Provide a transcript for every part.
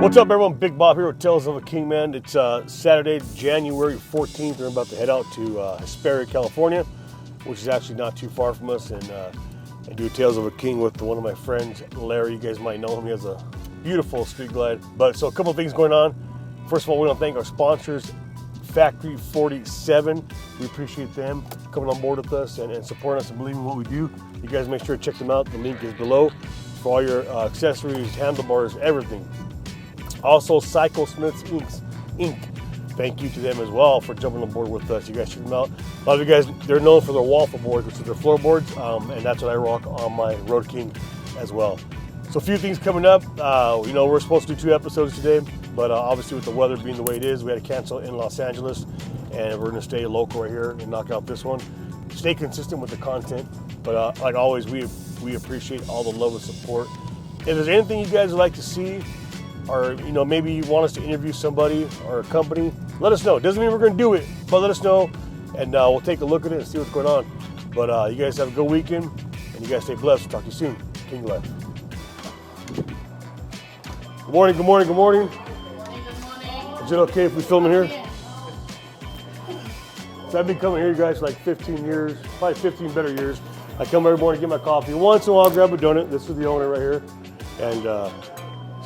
What's up, everyone? Big Bob here with Tales of a King, man. It's Saturday, January 14th. We're about to head out to Hesperia, California, which is actually not too far from us, and do Tales of a King with one of my friends, Larry. You guys might know him. He has a beautiful street glide. So a couple of things going on. First of all, we want to thank our sponsors, Factory 47. We appreciate them coming on board with us and supporting us and believing in what we do. You guys make sure to check them out. The link is below for all your accessories, handlebars, everything. Also, Cycle Smiths Inc. Thank you to them as well for jumping on board with us. You guys check them out. A lot of you guys, they're known for their waffle boards, which are their floorboards, and that's what I rock on my Road King as well. So a few things coming up. We're supposed to do 2 episodes today, but obviously with the weather being the way it is, we had to cancel in Los Angeles, and we're going to stay local right here and knock out this one. Stay consistent with the content, but like always, we appreciate all the love and support. If there's anything you guys would like to see, or maybe you want us to interview somebody or a company, let us know. It doesn't mean we're going to do it, but let us know, and we'll take a look at it and see what's going on. But you guys have a good weekend, and you guys stay blessed. We'll talk to you soon. King Life. Good morning, good morning, good morning. Is it okay if we film in here? So I've been coming here, you guys, for like 15 years, probably 15 better years. I come every morning, get my coffee. Once in a while, I'll grab a donut. This is the owner right here, and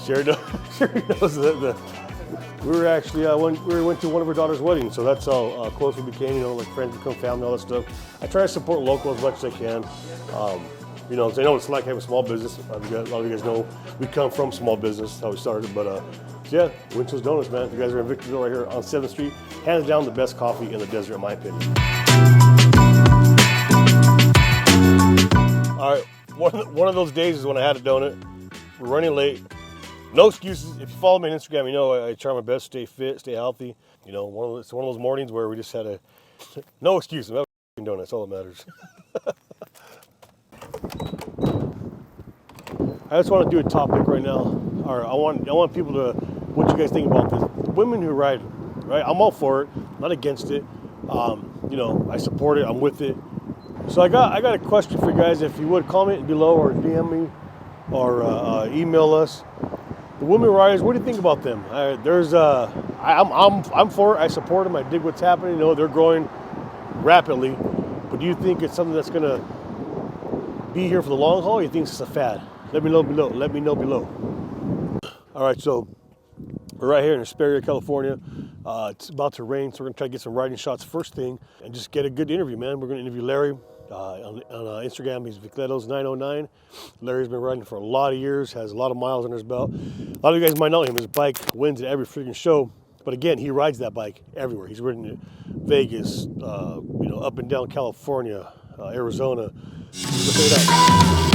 Sherry knows that we were actually we went to one of her daughter's weddings, so that's how close we became. Like friends become family, all that stuff. I try to support local as much as I can. I know it's like having a small business. A lot of you guys know we come from small business, how we started. But yeah, Winchell's Donuts, man. If you guys are in Victorville right here on 7th Street, hands down the best coffee in the desert, in my opinion. All right, one of those days is when I had a donut. We're running late. No excuses. If you follow me on Instagram, you know I try my best, stay fit, stay healthy. It's one of those mornings where we just had no excuses. I'm doing that's all that matters. I just want to do a topic right now. Or I want people to, what you guys think about this? Women who ride, right? I'm all for it. I'm not against it. I support it. I'm with it. So I got a question for you guys. If you would comment below or DM me or email us. The women riders, what do you think about them? I'm for it. I support them. I dig what's happening. They're growing rapidly. But do you think it's something that's going to be here for the long haul, or you think it's a fad? Let me know below. Let me know below. All right, so we're right here in Hesperia, California. It's about to rain, so we're going to try to get some riding shots first thing and just get a good interview, man. We're going to interview Larry. On Instagram, he's Vicletos909. Larry's been riding for a lot of years, has a lot of miles under his belt. A lot of you guys might know him. His bike wins at every freaking show. But again, he rides that bike everywhere. He's ridden in Vegas, up and down California, Arizona. Look at that.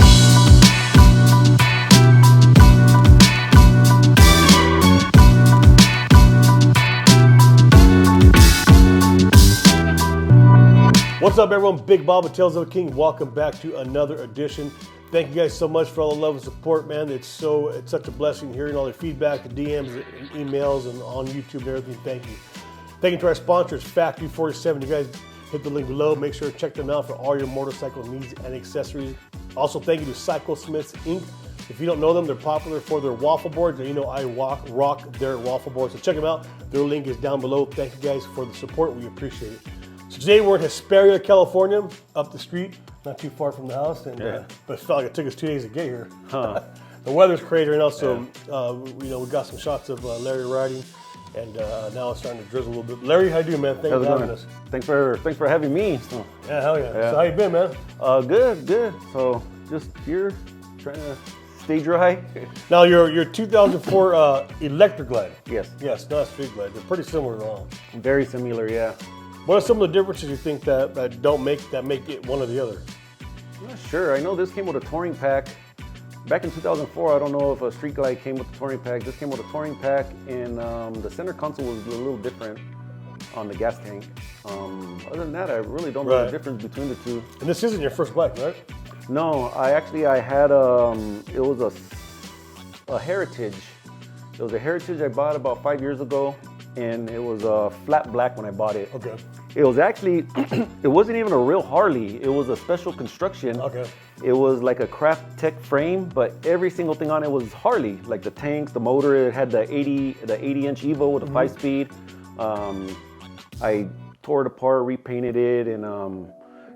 What's up, everyone? Big Bob with Tales of a King. Welcome back to another edition. Thank you guys so much for all the love and support, man. It's such a blessing hearing all the feedback, the DMs, and emails, and on YouTube and everything. Thank you. Thank you to our sponsors, Factory 47. You guys hit the link below. Make sure to check them out for all your motorcycle needs and accessories. Also, thank you to Cycle Smiths Inc. If you don't know them, they're popular for their waffle boards. And I rock their waffle boards. So check them out. Their link is down below. Thank you guys for the support. We appreciate it. So today we're in Hesperia, California, up the street, not too far from the house, but it felt like it took us 2 days to get here. Huh. The weather's crazy right now, so we got some shots of Larry riding, and now it's starting to drizzle a little bit. Larry, how you doing, man? Thanks for having us. Thanks for having me. So. Yeah, hell yeah. So how you been, man? Good. So just here, trying to stay dry. Now your 2004 electric glide. Yes, not street glide. They're pretty similar to all. Very similar, yeah. What are some of the differences you think that make it one or the other? I'm not sure. I know this came with a touring pack. Back in 2004, I don't know if a street glide came with a touring pack. This came with a touring pack, and the center console was a little different on the gas tank. Other than that, I really don't know the difference between the two. And this isn't your first bike, right? No, I had it was a Heritage. It was a Heritage I bought about 5 years ago. And it was flat black when I bought it. Okay. It was actually, it wasn't even a real Harley. It was a special construction. Okay. It was like a Craft Tech frame, but every single thing on it was Harley. Like the tank, the motor, it had the 80-inch Evo with a 5-speed. I tore it apart, repainted it, and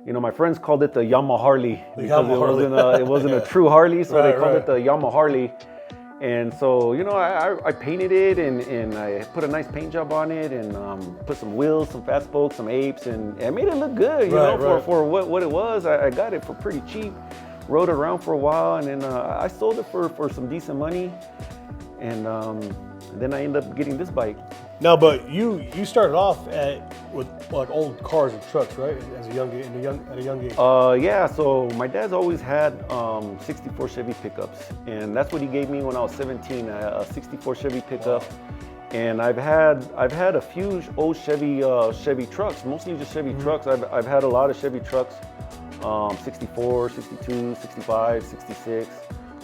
my friends called it the Yamaha Harley because it wasn't a true Harley, so they called it the Yamaha Harley. And so, I painted it and I put a nice paint job on it and put some wheels, some fat spokes, some apes, and I made it look good, for what it was. I got it for pretty cheap, rode it around for a while, and then I sold it for some decent money. And then I ended up getting this bike. Now, but you started off with like old cars and trucks, right? At a young age. Yeah. So my dad's always had 64 Chevy pickups, and that's what he gave me when I was 17. A 64 Chevy pickup, and I've had a few old Chevy trucks, mostly just Chevy trucks. I've had a lot of Chevy trucks, 64, 62, 65, 66.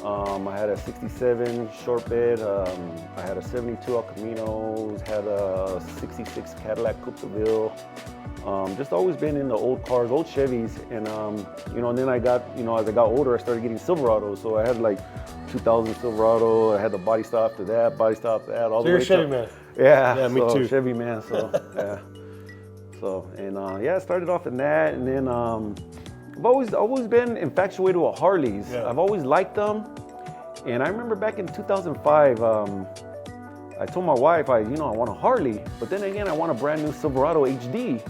I had a 67 short bed, I had a 72 El Camino, had a 66 Cadillac Coupe de Ville. Just always been in the old cars, old Chevys, and and then I got, as I got older, I started getting Silverados. So I had like 2000 Silverado. I had the body style after that, all so the way. You're a Chevy man. Yeah, me too. Chevy man. So yeah. So and I started off in that, and then I've always been infatuated with Harleys. Yeah. I've always liked them. And I remember back in 2005, I told my wife, I want a Harley, but then again, I want a brand new Silverado HD.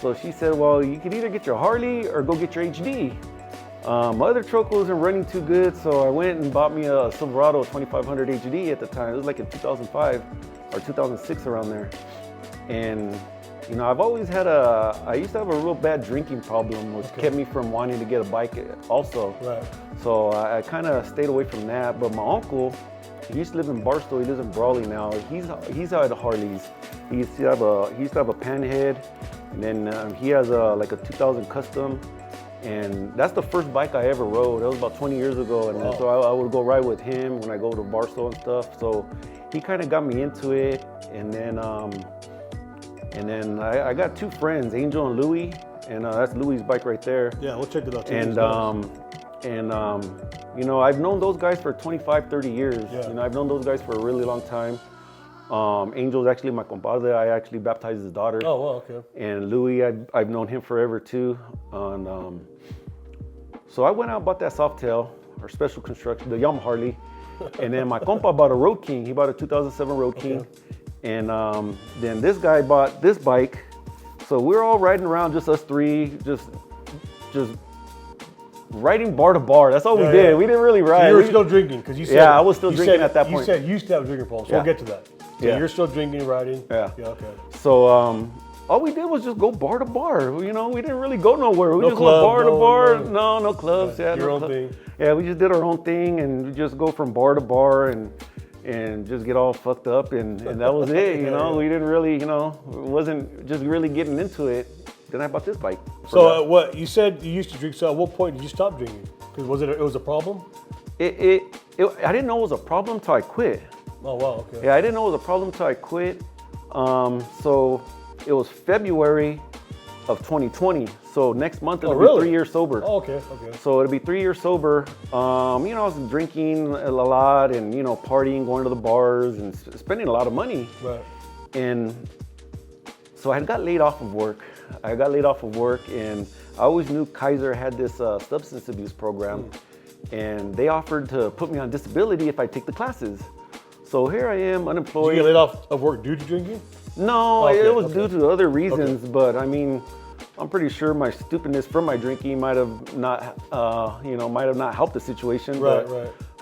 So she said, well, you could either get your Harley or go get your HD. My other truck wasn't running too good, so I went and bought me a Silverado 2500 HD at the time. It was like in 2005 or 2006, around there. And I've always had I used to have a real bad drinking problem, which kept me from wanting to get a bike also. Right. So I kind of stayed away from that. But my uncle, he used to live in Barstow. He lives in Brawley now. He's out of Harleys. He used to have a Panhead, and then he has like a 2000 Custom. And that's the first bike I ever rode. That was about 20 years ago. And so I would go ride with him when I go to Barstow and stuff. So he kind of got me into it. And then I got two friends, Angel and Louie, and that's Louie's bike right there. Yeah, we'll check it out too. And I've known those guys for 25, 30 years. Yeah. I've known those guys for a really long time. Angel's actually my compadre. I actually baptized his daughter. Oh, wow, okay. And Louie, I've known him forever too. And so I went out and bought that Softail, or Special Construction, the Yamaha Harley. And then my compa bought a Road King. He bought a 2007 Road King. And then this guy bought this bike. So we're all riding around, just us three, just riding bar to bar. That's all we did. We didn't really ride. So you were still drinking, because you said... Yeah, I was still drinking at that point. You said you used to have a drinking problem, so we'll get to that. So you're still drinking, riding. Yeah. Yeah, okay. So all we did was just go bar to bar. We didn't really go nowhere. We just went bar to bar. No clubs. Yeah, your own thing. Yeah, we just did our own thing, and we just go from bar to bar and just get all fucked up, and that was it. We didn't really, wasn't just really getting into it. Then I bought this bike. So what you said you used to drink? So at what point did you stop drinking? Because it was a problem? I didn't know it was a problem till I quit. Oh wow, okay. Yeah, I didn't know it was a problem till I quit. So it was February of 2020. So next month it'll be 3 years sober. Oh, okay. So it'll be 3 years sober. I was drinking a lot and partying, going to the bars and spending a lot of money. Right. And so I got laid off of work. And I always knew Kaiser had this substance abuse program, and they offered to put me on disability if I take the classes. So here I am, unemployed. Did you get laid off of work due to drinking? No, it was due to other reasons, but I mean, I'm pretty sure my stupidness from my drinking might have not helped the situation. Right.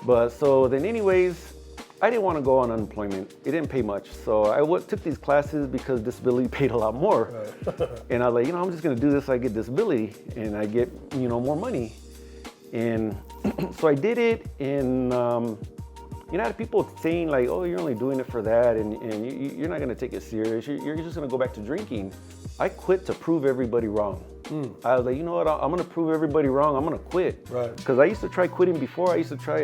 But so then anyways, I didn't want to go on unemployment. It didn't pay much. So I took these classes because disability paid a lot more. Right. And I was like, I'm just going to do this so I get disability and I get, more money. And so I did it, and I had people saying like, oh, you're only doing it for that, and you're not going to take it serious. You're just going to go back to drinking. I quit to prove everybody wrong. I was like, you know what? I'm gonna prove everybody wrong. I'm gonna quit. Right. Because I used to try quitting before. I used to try,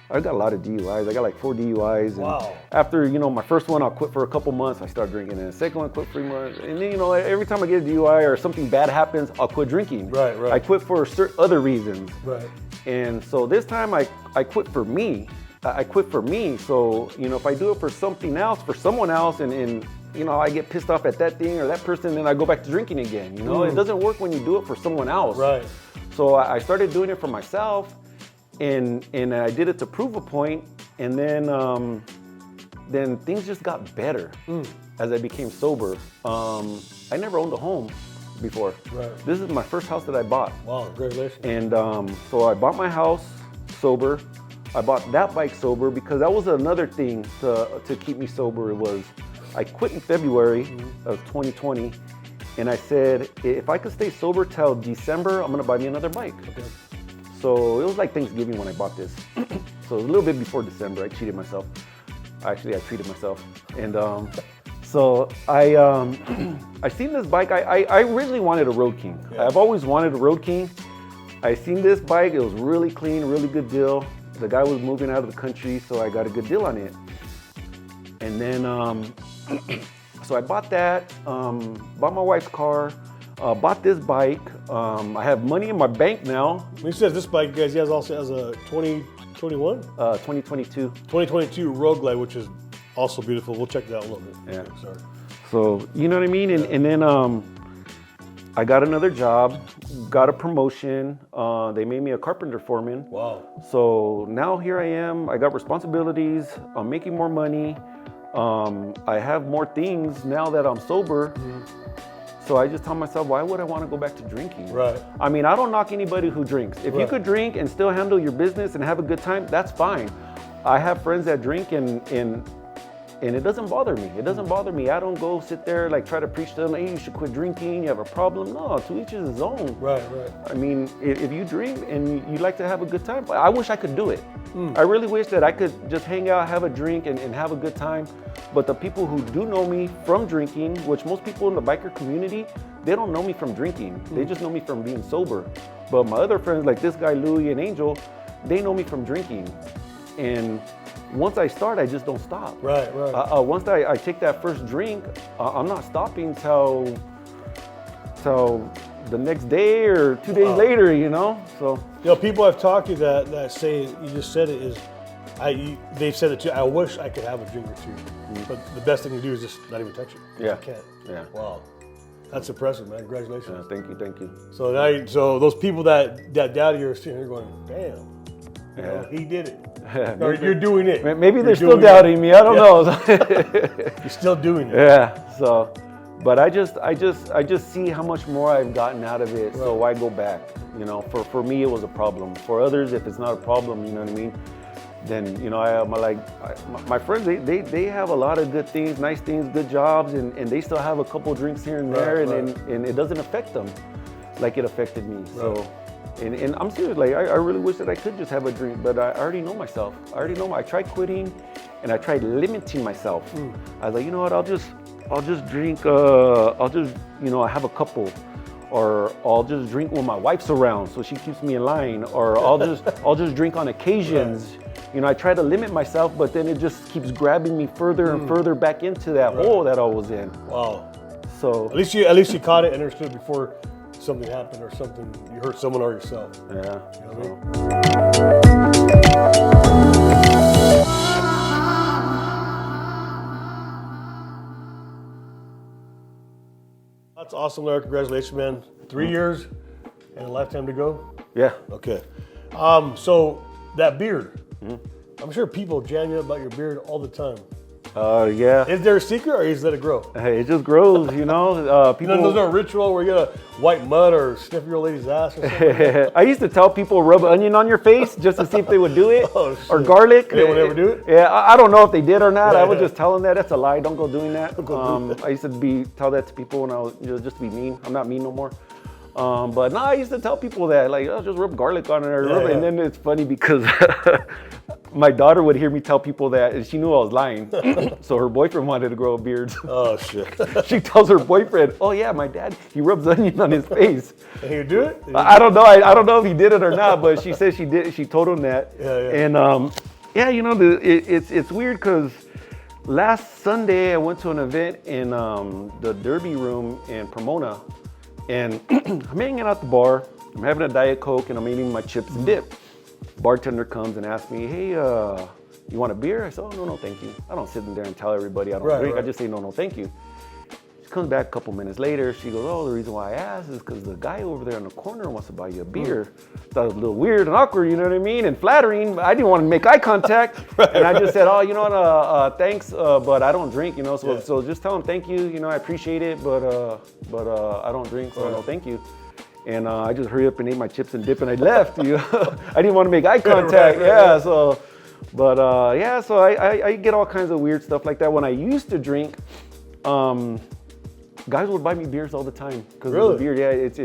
I got a lot of DUIs. I got like 4 DUIs. And wow. after, my first one, I'll quit for a couple months. I start drinking. And the second one, I quit 3 months. And then, every time I get a DUI or something bad happens, I'll quit drinking. Right. I quit for certain other reasons. Right. And so this time I quit for me. I quit for me. So, if I do it for something else, for someone else, and I get pissed off at that thing or that person, then I go back to drinking again. It doesn't work when you do it for someone else. Right. So I started doing it for myself, and I did it to prove a point, and then things just got better as I became sober. I never owned a home before. Right. This is my first house that I bought. Wow, congratulations. And so I bought my house sober. I bought that bike sober because that was another thing to keep me sober. It was, I quit in February of 2020, and I said, if I could stay sober till December, I'm gonna buy me another bike. Okay. So it was like Thanksgiving when I bought this. So it was a little bit before December. I cheated myself. Actually, I treated myself. And so I seen this bike. I originally wanted a Road King. Yeah. I've always wanted a Road King. I seen this bike. It was really clean, really good deal. The guy was moving out of the country, so I got a good deal on it. And then, so I bought that, bought my wife's car, bought this bike. I have money in my bank now. When he says this bike, guys, he also has a 2021? 2022. 2022 Road Glide, which is also beautiful. We'll check that out a little bit. Yeah. Okay, sorry. So, you know what I mean? And then I got another job, got a promotion. They made me a carpenter foreman. Wow. So now here I am. I got responsibilities. I'm making more money. I have more things now that I'm sober. So I just tell myself, why would I want to go back to drinking? Right. I mean, I don't knock anybody who drinks. If you could drink and still handle your business and have a good time, that's fine. I have friends that drink and it doesn't bother me. It doesn't bother me. I don't go sit there like try to preach to them, hey, you should quit drinking, you have a problem. No, to each his own. Right. I mean, if you drink and you like to have a good time, I wish I could do it. I really wish that I could just hang out, have a drink, and have a good time. But the people who do know me from drinking, which most people in the biker community, they don't know me from drinking. They just know me from being sober. But my other friends, like this guy, Louie and Angel, they know me from drinking. And once I start, I just don't stop. Right. Once I take that first drink, I'm not stopping till the next day or 2 days later, So people I've talked to that say, you just said it, is they've said it too, I wish I could have a drink or two. But the best thing to do is just not even touch it. Yeah. I can't. Yeah. Wow. That's impressive, man. Congratulations. Thank you. So so those people that doubt you are sitting here going, damn, he did it. Or you're doing it. Maybe they're still doubting me. I don't know. You're still doing it. Yeah. So, but I just see how much more I've gotten out of it. Right. So why go back? For me it was a problem. For others, if it's not a problem, you know what I mean? Then my friends, they have a lot of good things, nice things, good jobs, and they still have a couple drinks here and there, and it doesn't affect them like it affected me. Right. So. And I'm serious, like I really wish that I could just have a drink, but I already know myself. I tried quitting, and I tried limiting myself. I was like, you know what? I'll just drink. I have a couple, or I'll just drink when my wife's around, so she keeps me in line, or I'll just drink on occasions. Right. I try to limit myself, but then it just keeps grabbing me further and further back into that hole that I was in. Wow. So at least you caught it and understood before something happened or something, you hurt someone or yourself. Yeah. You know what I mean? That's awesome, Larry. Congratulations, man. 3 years and a lifetime to go? Yeah. Okay. So that beard, I'm sure people jam you up about your beard all the time. Yeah. Is there a secret or you just let it grow? Hey, it just grows, People. There's no ritual where you gotta wipe mud or sniff your old lady's ass or something. I used to tell people rub onion on your face just to see if they would do it, or garlic. They would never do it. Yeah, I don't know if they did or not. I would just tell them that that's a lie. Don't go doing that. I used to tell that to people when I was just to be mean. I'm not mean no more. But no, I used to tell people that, like, just rub garlic on it, and then it's funny because my daughter would hear me tell people that, and she knew I was lying. So her boyfriend wanted to grow a beard. Oh shit! She tells her boyfriend, "Oh yeah, my dad, he rubs onion on his face." And he would do it? I don't know. I don't know if he did it or not, but she said she did. She told him that. Yeah. And yeah, you know, it's weird because last Sunday I went to an event in the Derby Room in Pomona, and I'm hanging out at the bar. I'm having a Diet Coke and I'm eating my chips and dip. Bartender comes and asks me, "Hey, you want a beer?" I said, "Oh, no, thank you." I don't sit in there and tell everybody I don't drink. Right. I just say, no, thank you. She comes back a couple minutes later. She goes, "Oh, the reason why I asked is because the guy over there in the corner wants to buy you a beer." Thought it was a little weird and awkward, you know what I mean, and flattering. But I didn't want to make eye contact. And I just said, "Oh, you know what, thanks, but I don't drink, you know, so just tell him thank you, you know, I appreciate it, but I don't drink, so no thank you." And I just hurried up and ate my chips and dip and I left. You know? I didn't want to make eye contact. Yeah, so, but yeah, so I get all kinds of weird stuff like that. When I used to drink, guys would buy me beers all the time because of the beard. Yeah, it's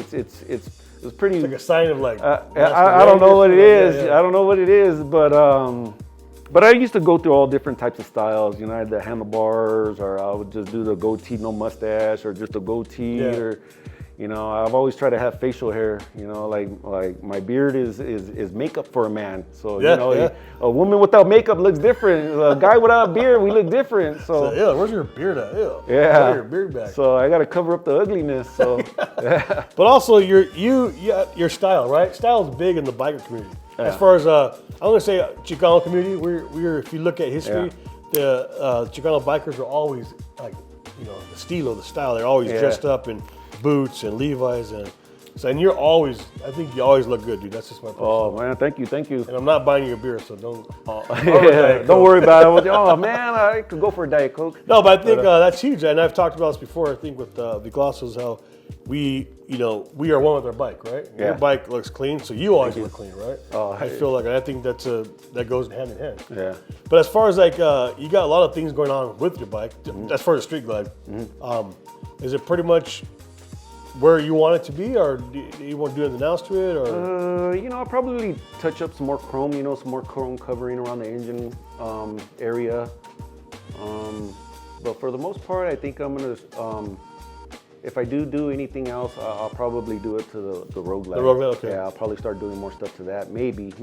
pretty. It's like a sign of like. I don't know what it is. I don't know what it is, but I used to go through all different types of styles. You know, I had the handlebars, or I would just do the goatee, no mustache, or just a goatee, or. You know, I've always tried to have facial hair. You know, like my beard is makeup for a man. So you know, a woman without makeup looks different. A guy without beard, we look different. So yeah, where's your beard at? Yeah, your beard back. So I got to cover up the ugliness. So, yeah. But also your style, right? Style is big in the biker community. Yeah. As far as I'm gonna say Chicano community, we're if you look at history, the Chicano bikers are always like, you know, the estilo, the style. They're always dressed up in boots and Levi's, and you're always, I think you always look good, dude. That's just my personal. Oh man, thank you. And I'm not buying you a beer, so don't. Don't worry about it. Oh man, I could go for a Diet Coke. No, but I think that's huge, and I've talked about this before. I think with Viglasos, how we are one with our bike, right? Yeah. Your bike looks clean, so you always look clean, right? Oh, I feel like, and I think that goes hand in hand. Yeah. But as far as like you got a lot of things going on with your bike, as far as Street Glide, is it pretty much where you want it to be, or do you want to do anything else to it, or? You know, I'll probably touch up some more chrome, you know, some more chrome covering around the engine area. But for the most part, I think I'm gonna, if I do anything else, I'll probably do it to the Road Glide. The Road Glide, okay. Yeah, I'll probably start doing more stuff to that. Maybe,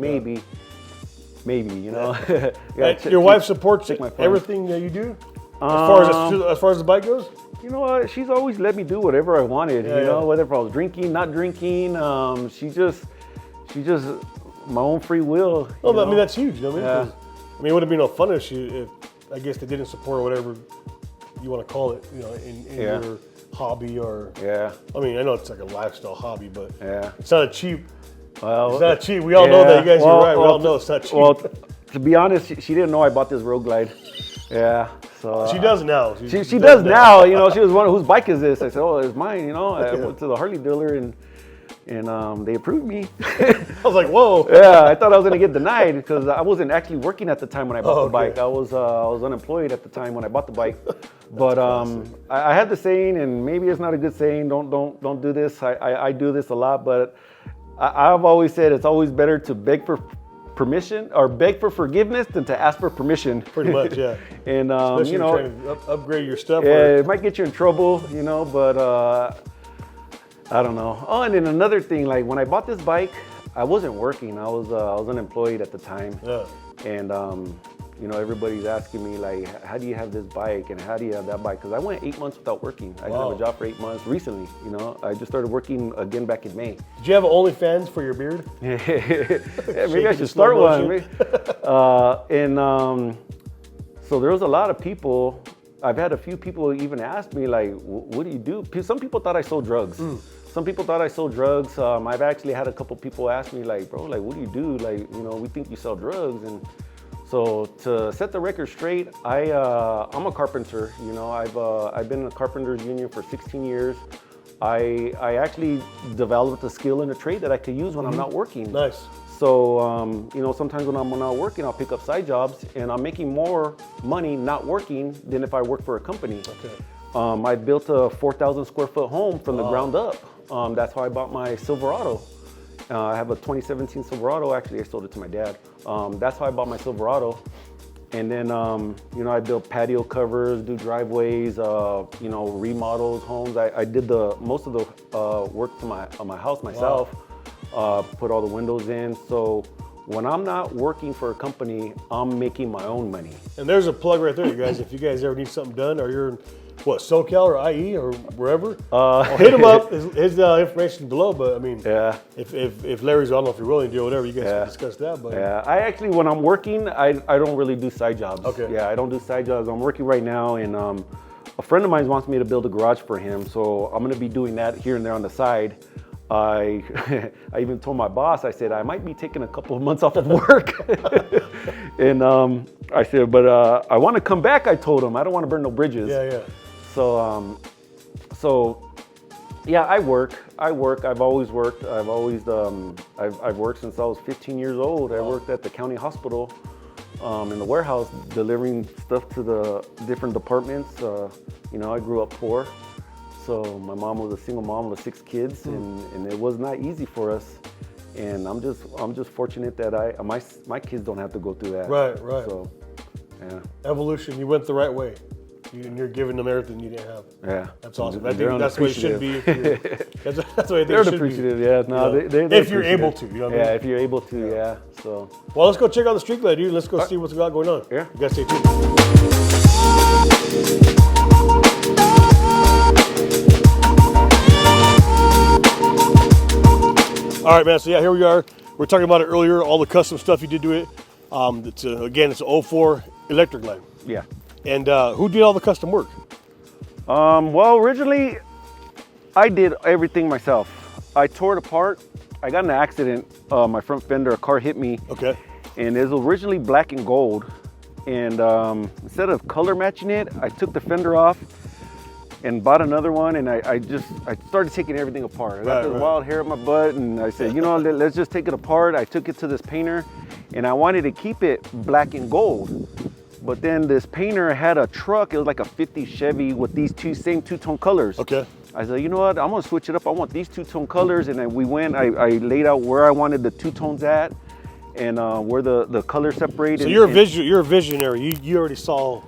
you know. Your wife supports everything that you do? As far as the bike goes? You know what? She's always let me do whatever I wanted. You know, whether if I was drinking, not drinking. She just my own free will. No, but I mean that's huge. You know what I mean? I mean, it would have been no fun if I guess they didn't support whatever you want to call it. You know, in your hobby or. Yeah. I mean, I know it's like a lifestyle hobby, but it's not a cheap. Well, it's not cheap. We all know that, you guys. You're right. We all know it's not cheap. Well, to be honest, she didn't know I bought this Road Glide. Yeah. So she does now. She does now. You know, she was wondering whose bike is this. I said, "Oh, it's mine." You know, I went to the Harley dealer and they approved me. I was like, "Whoa!" Yeah, I thought I was gonna get denied because I wasn't actually working at the time when I bought the bike. I was unemployed at the time when I bought the bike. But I had the saying, and maybe it's not a good saying. Don't do this. I do this a lot, but I've always said it's always better to beg for permission or beg for forgiveness than to ask for permission. Pretty much, yeah. And especially you know, trying to upgrade your stuff. Yeah, it might get you in trouble, you know. But I don't know. Oh, and then another thing, like when I bought this bike, I wasn't working. I was unemployed at the time. Yeah. And you know, everybody's asking me like, how do you have this bike and how do you have that bike? Because I went 8 months without working. I didn't have a job for 8 months recently. You know, I just started working again back in May. Did you have OnlyFans for your beard? Yeah, maybe I should start one. So there was a lot of people. I've had a few people even ask me like, what do you do? Some people thought I sold drugs. Some people thought I sold drugs. I've actually had a couple people ask me like, bro, like, what do you do? Like, you know, we think you sell drugs. And so to set the record straight, I'm a carpenter. You know, I've been in the carpenters union for 16 years. I actually developed a skill in a trade that I could use when I'm not working. Nice. So, you know, sometimes when I'm not working, I'll pick up side jobs and I'm making more money not working than if I work for a company. Okay. I built a 4,000 square foot home from the ground up. That's how I bought my Silverado. I have a 2017 Silverado. Actually, I sold it to my dad. That's how I bought my Silverado. And then, you know, I built patio covers, do driveways, you know, remodels, homes. I did most of the work on my house myself. Wow. Put all the windows in. So when I'm not working for a company, I'm making my own money. And there's a plug right there, you guys. If you guys ever need something done, or you're in, what, SoCal or IE or wherever, I'll hit him up. His information below. But I mean, yeah. If Larry's, I don't know if you're willing to do whatever, you guys can discuss that. But yeah, I actually, when I'm working, I don't really do side jobs. Okay. Yeah, I don't do side jobs. I'm working right now, and a friend of mine wants me to build a garage for him, so I'm going to be doing that here and there on the side. I even told my boss, I said, I might be taking a couple of months off of work. And I said, but I want to come back, I told him. I don't want to burn no bridges. Yeah, yeah. So yeah, I work. I've always worked. I've worked since I was 15 years old. I worked at the county hospital in the warehouse, delivering stuff to the different departments. You know, I grew up poor. So my mom was a single mom with 6 kids, and it was not easy for us. And I'm just fortunate that my kids don't have to go through that. Right. So, yeah. Evolution, you went the right way. And you're giving them everything you didn't have. Yeah. That's awesome. I think that's the way it should be. That's the way they're it should appreciative, be. yeah. No, yeah. They're if you're able to, you know what I mean? Yeah, if you're able to, yeah. So. Well, let's go check out the street glide, dude. Let's go see what's got going on. Yeah. You guys stay tuned. All right, man. So yeah, here we are. We're talking about it earlier. All the custom stuff you did to it. It's an 04 electric line. Yeah. And who did all the custom work? Well, originally, I did everything myself. I tore it apart. I got in an accident. My front fender, a car hit me. Okay. And it was originally black and gold. And instead of color matching it, I took the fender off and bought another one. And I started taking everything apart. I got this wild hair on my butt, and I said, you know, let's just take it apart. I took it to this painter, and I wanted to keep it black and gold. But then this painter had a truck, it was like a 50 Chevy with these same two-tone colors. Okay. I said, you know what, I'm gonna switch it up. I want these two-tone colors. And then we went, I laid out where I wanted the two tones at, and where the color separated. So you're a visionary. You already saw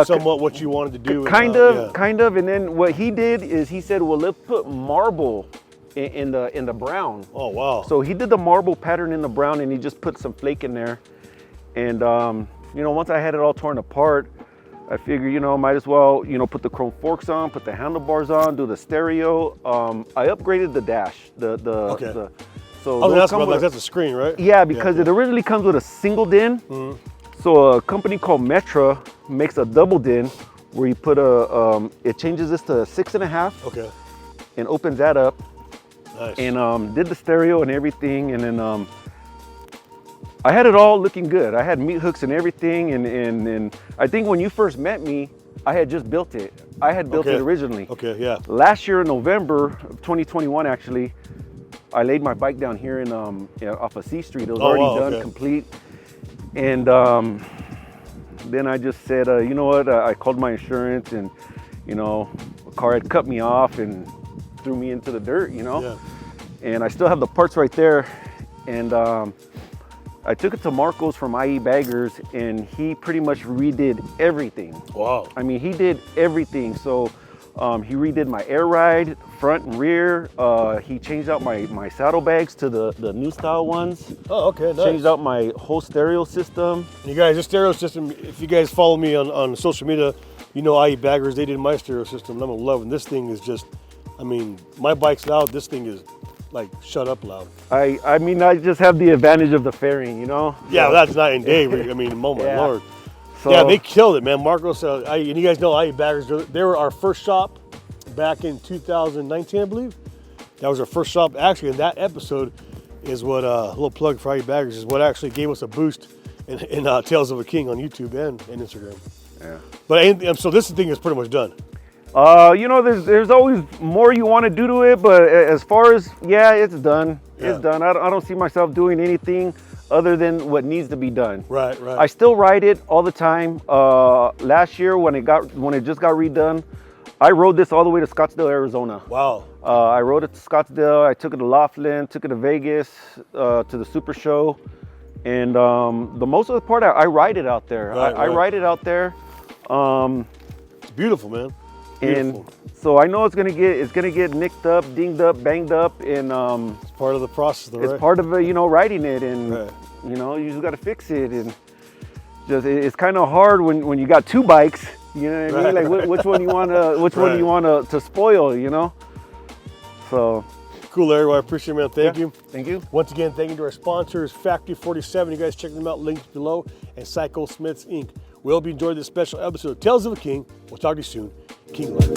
somewhat what you wanted to do. Kind of. And then what he did is he said, well, let's put marble in the brown. Oh, wow. So he did the marble pattern in the brown, and he just put some flake in there. And you know, once I had it all torn apart, I figured, you know, might as well, you know, put the chrome forks on, put the handlebars on, do the stereo. I upgraded the dash. So that's a screen, right? Yeah, because it originally comes with a single din. Mm-hmm. So a company called Metra makes a double din where you put it changes this to 6.5. Okay. And opens that up. Nice. And did the stereo and everything, and then I had it all looking good. I had meat hooks and everything, and I think when you first met me, I had just built it. I had built it originally. Okay, yeah. Last year in November of 2021, actually, I laid my bike down here in off of C Street. It was already done, complete. And then I just said, you know what? I called my insurance, and you know, a car had cut me off and threw me into the dirt, you know. Yeah. And I still have the parts right there, and I took it to Marcos from IE Baggers, and he pretty much redid everything. Wow. I mean, he did everything. So he redid my air ride, front and rear. He changed out my saddlebags to the new style ones. Oh, okay, nice. Changed out my whole stereo system. You guys, this stereo system, if you guys follow me on social media, you know IE Baggers, they did my stereo system, and I'm loving this thing. Is just, I mean, my bike's loud, this thing is like shut up loud. I mean, I just have the advantage of the fairing, you know. Yeah, that's night and day. I mean, oh my lord. So, yeah, they killed it, man. Marcos, and you guys know IE Baggers. They were our first shop back in 2019, I believe. That was our first shop. Actually, in that episode is what a little plug for IE Baggers is what actually gave us a boost in Tales of a King on YouTube and Instagram. Yeah. But so this thing is pretty much done. You know, there's always more you want to do to it, but as far as, it's done. Yeah. It's done. I don't see myself doing anything other than what needs to be done. Right. I still ride it all the time. Last year when it just got redone, I rode this all the way to Scottsdale, Arizona. Wow. I rode it to Scottsdale. I took it to Laughlin, took it to Vegas, to the Super Show. And the most of the part, I ride it out there. I ride it out there. It's beautiful, man. Beautiful. And so I know it's gonna get nicked up, dinged up, banged up, and It's part of the process, though, it's right? part of riding it, and Right. you just gotta fix it, and it's kind of hard when you got two bikes. You know what I mean? Right. Like which one you wanna to spoil? So. Cool, Larry. Well, I appreciate it, man. Thank you. Thank you. Once again, thank you to our sponsors, Factory 47. You guys check them out, links below, and Psycho Smiths Inc. We hope you enjoyed this special episode of Tales of a King. We'll talk to you soon. King Life.